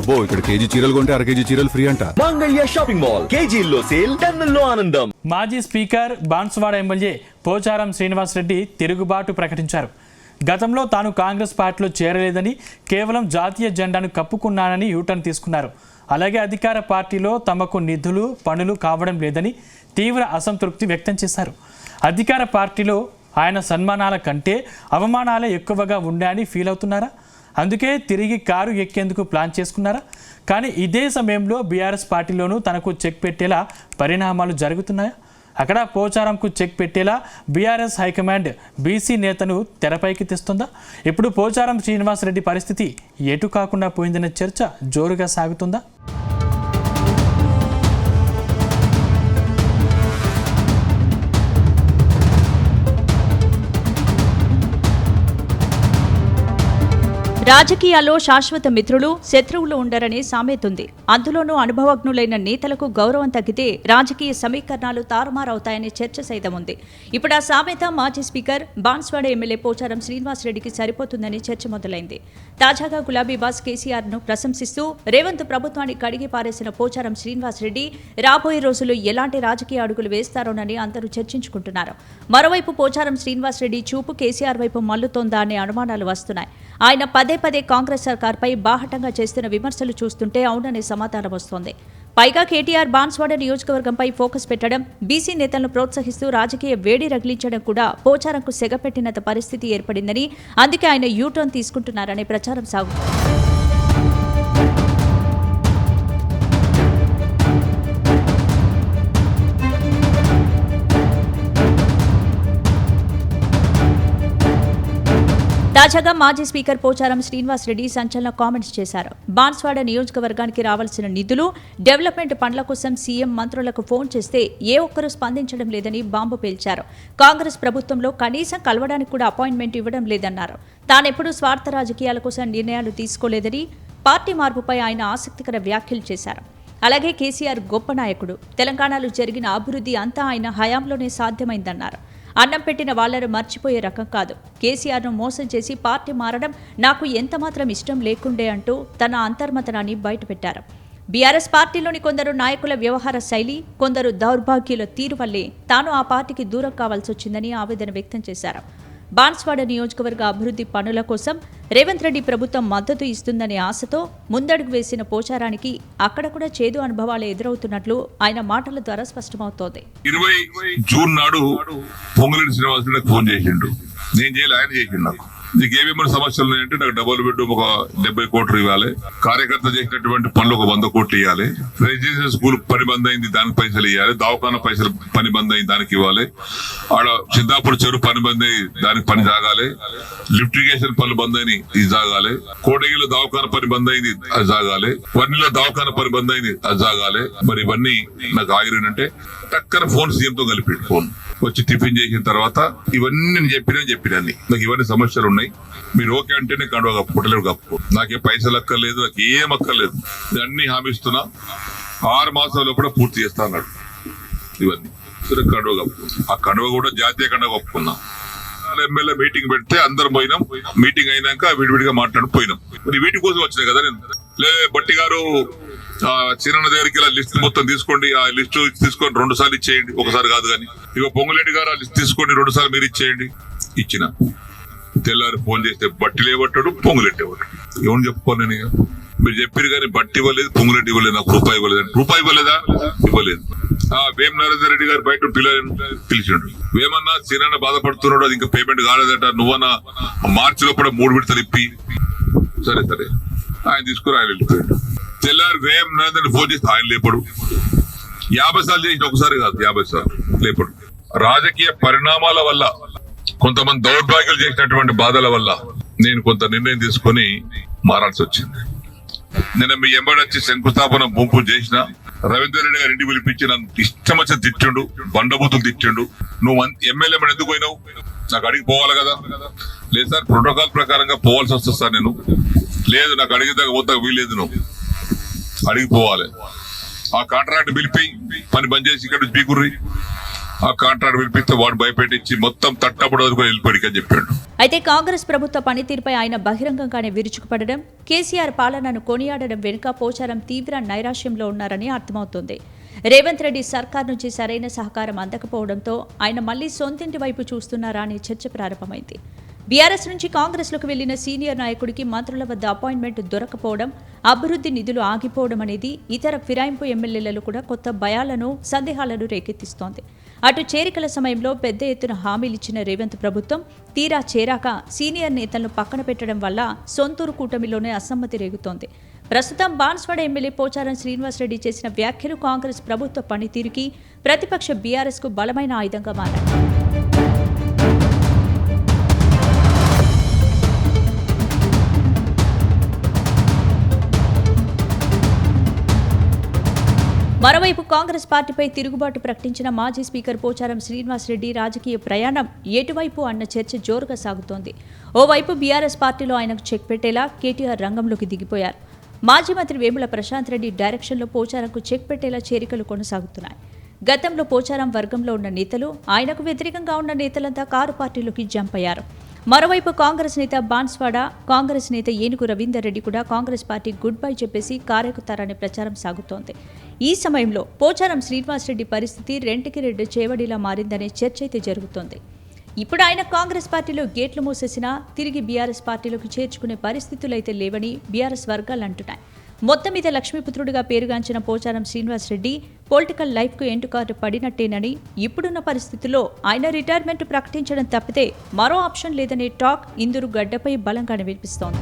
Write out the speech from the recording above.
అబ్బో ఇక్కడ కేజీ చీరలు కొంటే అర కేజీ చీరలు ఫ్రీ అంట. మంగళ్య షాపింగ్ మాల్ కేజీల్లో సేల్, టన్నుల్లో ఆనందం. మాజీ స్పీకర్ బాన్సువాడ ఎమ్మెల్యే పోచారం శ్రీనివాసరెడ్డి తిరుగుబాటు ప్రకటించారు. గతంలో తాను కాంగ్రెస్ పార్టీలో చేరలేదని, కేవలం జాతీయ జెండాను కప్పుకున్నానని యూటర్న్ తీసుకున్నారు. అలాగే అధికార పార్టీలో తమకు నిధులు పనులు కావడం లేదని తీవ్ర అసంతృప్తి వ్యక్తం చేశారు. అధికార పార్టీలో ఆయన సన్మానాల కంటే అవమానాలే ఎక్కువగా ఉన్నాయని ఫీల్ అవుతున్నారా? అందుకే తిరిగి కారు ఎక్కేందుకు ప్లాన్ చేసుకున్నారా? కానీ ఇదే సమయంలో బీఆర్ఎస్ పార్టీలోనూ తనకు చెక్ పెట్టేలా పరిణామాలు జరుగుతున్నాయా? అక్కడ పోచారంకు చెక్ పెట్టేలా బీఆర్ఎస్ హైకమాండ్ బీసీ నేతను తెరపైకి తెస్తుందా? ఇప్పుడు పోచారం శ్రీనివాసరెడ్డి పరిస్థితి ఎటు కాకుండా పోయిందనే చర్చ జోరుగా సాగుతుందా? రాజకీయాల్లో శాశ్వత మిత్రులు శత్రువులు ఉండరనే సామెతుంది. అందులోనూ అనుభవజ్ఞులైన నేతలకు గౌరవం తగ్గితే రాజకీయ సమీకరణాలు తారుమారవుతాయనే చర్చ సైతం ఉంది. ఇప్పుడు ఆ సామెత మాజీ స్పీకర్ బాన్స్వాడ ఎమ్మెల్యే పోచారం శ్రీనివాసరెడ్డికి సరిపోతుందని చర్చ మొదలైంది. తాజాగా గులాబీ బాస్ కేసీఆర్ను ప్రశంసిస్తూ రేవంత్ ప్రభుత్వాన్ని కడిగి పారేసిన పోచారం శ్రీనివాసరెడ్డి రాబోయే రోజుల్లో ఎలాంటి రాజకీయ అడుగులు వేస్తారోనని అందరూ చర్చించుకుంటున్నారు. మరోవైపు పోచారం శ్రీనివాసరెడ్డి చూపు కేసీఆర్ వైపు మల్లుతోందా అనే అనుమానాలు వస్తున్నాయి. ఆయన పదే కాంగ్రెస్ సర్కార్పై బాహటంగా చేస్తున్న విమర్శలు చూస్తుంటే అవుననే సమాధానం వస్తోంది. పైగా కేటీఆర్ బాన్స్వాడ నియోజకవర్గంపై ఫోకస్ పెట్టడం, బీసీ నేతలను ప్రోత్సహిస్తూ రాజకీయ వేడి రగిలించడం కూడా పోచారంకు సెగపెట్టినంత పరిస్థితి ఏర్పడిందని, అందుకే ఆయన యూటర్న్ తీసుకుంటున్నారనే ప్రచారం సాగుతుంది. తాజాగా మాజీ స్పీకర్ పోచారం శ్రీనివాసరెడ్డి సంచలన కామెంట్స్ చేశారు. బాన్స్వాడ నియోజకవర్గానికి రావాల్సిన నిధులు, డెవలప్మెంట్ పనుల కోసం సీఎం మంత్రులకు ఫోన్ చేస్తే ఏ ఒక్కరూ స్పందించడం లేదని బాంబు పేల్చారు. కాంగ్రెస్ ప్రభుత్వంలో కనీసం కలవడానికి కూడా అపాయింట్మెంట్ ఇవ్వడం లేదన్నారు. తానెప్పుడూ స్వార్థ రాజకీయాల కోసం నిర్ణయాలు తీసుకోలేదని, పార్టీ మార్పుపై ఆయన ఆసక్తికర వ్యాఖ్యలు చేశారు. అలాగే కేసీఆర్ గొప్ప నాయకుడు, తెలంగాణలో జరిగిన అభివృద్ధి అంతా ఆయన హయాంలోనే సాధ్యమైందన్నారు. అన్నం పెట్టిన వాళ్లను మర్చిపోయే రకం కాదు. కేసీఆర్ను మోసం చేసి పార్టీ మారడం నాకు ఎంతమాత్రం ఇష్టం లేకుండే అంటూ తన అంతర్మతనాన్ని బయటపెట్టారు. బీఆర్ఎస్ పార్టీలోని కొందరు నాయకుల వ్యవహార శైలి, కొందరు దౌర్భాగ్యుల తీరు వల్లే తాను ఆ పార్టీకి దూరం కావాల్సి వచ్చిందని ఆవేదన వ్యక్తం చేశారు. బాన్స్వాడ నియోజకవర్గ అభివృద్ధి పనుల కోసం రేవంత్ రెడ్డి ప్రభుత్వం మద్దతు ఇస్తుందనే ఆశతో ముందడుగు వేసిన పోచారానికి అక్కడ కూడా చేదు అనుభవాలు ఎదురవుతున్నట్లు ఆయన మాటల ద్వారా స్పష్టమవుతోంది. 20 జూన్ నాడు పొంగులేటి శ్రీనివాసరెడ్డికి ఫోన్ చేసిండు. నేను చేయాలి, ఆయన చేసిండు. నాకు నీకు ఏమేమైనా సమస్యలు ఉన్నాయంటే నాకు డబుల్ బెడ్రూమ్ ఒక 70 కోట్లు ఇవ్వాలి, కార్యకర్త చేసినటువంటి పనులు ఒక 100 కోట్లు ఇవ్వాలి, రెసిడెన్షియల్ స్కూల్ పని బంద్ అయింది దానికి పైసలు ఇవ్వాలి, దవాఖానా పైసలు పని బంద్ అయింది దానికి ఇవ్వాలి, ఆడ సిద్ధాపూర్ చెరువు పని బంద్ అయ్యి దానికి పని సాగాలి, లిఫ్ట్ ఇరిగేషన్ పనులు బంద్ అయినాయి ఇది సాగాలి, కోటగిలో దవాఖానా పని బంద్ అయింది అది సాగాలి, వన్నిలో దవాఖానా పని బంద్ అయింది అది సాగాలి. మరి ఇవన్నీ నాకు ఆగిరేనంటే టక్కన ఫోన్ సీఎంతో కలిపి ఫోన్ వచ్చి టిఫిన్ చేసిన తర్వాత ఇవన్నీ నేను చెప్పినాన్ని నాకు ఇవన్నీ సమస్యలు ఉన్నాయి, మీరు ఓకే అంటేనే కండువ కప్పుకోవట్లేదు, కప్పుకో, నాకే పైసలు అక్కర్లేదు, నాకు ఏం అక్కర్లేదు, అన్ని హామీ ఇస్తున్నా, 6 మాసాల్లో కూడా పూర్తి చేస్తా అన్నాడు. ఇవన్నీ కండువ కప్పు, ఆ కండువ కూడా జాతీయ కండువ కప్పుకున్నా. ఎమ్మెల్యే మీటింగ్ పెడితే అందరం పోయినాం, మీటింగ్ అయినాక విడివిడిగా మాట్లాడి పోయినాం. మరి వీటి కోసం వచ్చినాయి కదా నేను. బట్టి గారు చిన్న దగ్గరికి ఇలా లిస్ట్ మొత్తం తీసుకోండి, ఆ లిస్టు తీసుకొని 2 సార్లు ఇచ్చేయండి, ఒకసారి కాదు కానీ. ఇక పొంగులేటి గారు ఆ లిస్ట్ తీసుకోండి 2 సార్లు మీరు ఇచ్చేయండి. ఇచ్చిన తెల్లారి ఫోన్ చేస్తే బట్టి లేవట్టాడు, పొంగులెట్టి ఇవ్వట్టాడు. ఏమని చెప్పుకోను నేను? మీరు చెప్పారు కానీ బట్టి ఇవ్వలేదు, పొంగులెట్టి ఇవ్వలేదు, నాకు రూపాయి ఇవ్వలేదు. రూపాయి ఇవ్వలేదా? ఇవ్వలేదు. వేమ నరేందర్ రెడ్డి గారు బయట పిలిచిండు. వేమన్నా చిన్న బాధపడుతున్నాడు, అది ఇంకా పేమెంట్ కాలేదట, నువ్వన్నా మార్చిలో కూడా 3 విడతలు ఇప్పి, సరే ఆయన తీసుకుని ఆయన వెళ్ళిపోయాడు. తెల్లారి వేమ నరేందర్ ఫోన్ చేస్తే ఆయన లేపడు. 50 సార్లు చేసిన ఒకసారి కాదు, 50 సార్లు లేపడు. రాజకీయ పరిణామాల వల్ల, కొంతమంది దౌర్భాగ్యాలు చేసినటువంటి బాధల వల్ల నేను కొంత నిర్ణయం తీసుకుని మారాల్సి వచ్చింది. నేను మీ ఎంబడొచ్చి శంకుస్థాపన పూజ చేసిన రవీందర్ రెడ్డి గారి ఇంటికి పిలిపించి నన్ను ఇష్టం వచ్చి తిట్టిండు, బండబూతులు తిట్టిండు. నువ్వు ఎమ్మెల్యే మరి ఎందుకు పోయినావు? నాకు అడిగి పోవాలి కదా. లేదు సార్, ప్రోటోకాల్ ప్రకారంగా పోవాల్సి వస్తుంది సార్. నేను లేదు, నాకు అడిగేదాకా పోతాక వీలేదు, నువ్వు అడిగిపోవాలి. ఆ కాంట్రాక్ట్ పిలిపి పని బంద్ చేసి ఇక్కడ నుంచి పీకుర్రి, ఆ కాంట్రాక్ట్ పిలిపిస్తే వాడు భయపెట్టించి మొత్తం తట్టబడి వదులుకొని వెళ్ళిపోయాడు అని చెప్పాడు. అయితే కాంగ్రెస్ ప్రభుత్వ పనితీరుపై ఆయన బహిరంగంగానే విరుచుకుపడడం, కేసీఆర్ పాలనను కొనియాడడం వెనుక పోచారం తీవ్ర నైరాశ్యంలో ఉన్నారని అర్థమవుతోంది. రేవంత్ రెడ్డి సర్కార్ నుంచి సరైన సహకారం అందకపోవడంతో ఆయన మళ్లీ సొంతింటి వైపు చూస్తున్నారా అనే చర్చ ప్రారంభమైంది. బీఆర్ఎస్ నుంచి కాంగ్రెస్లోకి వెళ్లిన సీనియర్ నాయకుడికి మంత్రుల వద్ద అపాయింట్మెంట్ దొరకపోవడం, అభివృద్ధి నిధులు ఆగిపోవడం అనేది ఇతర ఫిరాయింపు ఎమ్మెల్యేలలో కూడా కొత్త భయాలను, సందేహాలను రేకెత్తిస్తోంది. అటు చేరికల సమయంలో పెద్ద ఎత్తున హామీలిచ్చిన రేవంత్ ప్రభుత్వం తీరా చేరాక సీనియర్ నేతలను పక్కన పెట్టడం వల్ల సొంతూరు కూటమిలోనే అసమ్మతి రేగుతోంది. ప్రస్తుతం బాన్స్వాడ ఎమ్మెల్యే పోచారం శ్రీనివాసరెడ్డి చేసిన వ్యాఖ్యలు కాంగ్రెస్ ప్రభుత్వ పనితీరుకి, ప్రతిపక్ష బీఆర్ఎస్కు బలమైన ఆయుధంగా మారాయి. మరోవైపు కాంగ్రెస్ పార్టీపై తిరుగుబాటు ప్రకటించిన మాజీ స్పీకర్ పోచారం శ్రీనివాసరెడ్డి రాజకీయ ప్రయాణం ఎటువైపు అన్న చర్చ జోరుగా సాగుతోంది. ఓవైపు బీఆర్ఎస్ పార్టీలో ఆయనకు చెక్ పెట్టేలా కేటీఆర్ రంగంలోకి దిగిపోయారు. మాజీ మంత్రి వేముల ప్రశాంత్ రెడ్డి డైరెక్షన్లో పోచారంకు చెక్ పెట్టేలా చేరికలు కొనసాగుతున్నాయి. గతంలో పోచారం వర్గంలో ఉన్న నేతలు, ఆయనకు వ్యతిరేకంగా ఉన్న నేతలంతా కారు పార్టీలోకి జంప్ అయ్యారు. మరోవైపు కాంగ్రెస్ నేత బాన్స్వాడ, కాంగ్రెస్ నేత ఏనుగు రవీందర్ రెడ్డి కూడా కాంగ్రెస్ పార్టీ గుడ్ బై చెప్పేసి కారెక్కుతారనే ప్రచారం సాగుతోంది. ఈ సమయంలో పోచారం శ్రీనివాసరెడ్డి పరిస్థితి రెంటికి రెండు చేవడిలా మారిందనే చర్చ అయితే జరుగుతోంది. ఇప్పుడు ఆయన కాంగ్రెస్ పార్టీలో గేట్లు మూసేసినా తిరిగి బీఆర్ఎస్ పార్టీలోకి చేర్చుకునే పరిస్థితులైతే లేవని బీఆర్ఎస్ వర్గాలు అంటున్నాయి. మొత్తం మీద లక్ష్మీపుత్రుడిగా పేరుగాంచిన పోచారం శ్రీనివాసరెడ్డి పొలిటికల్ లైఫ్కు ఎంటుకారు పడినట్టేనని, ఇప్పుడున్న పరిస్థితుల్లో ఆయన రిటైర్మెంట్ ప్రకటించడం తప్పితే మరో ఆప్షన్ లేదనే టాక్ ఇందురు గడ్డపై బలంగానే వినిపిస్తోంది.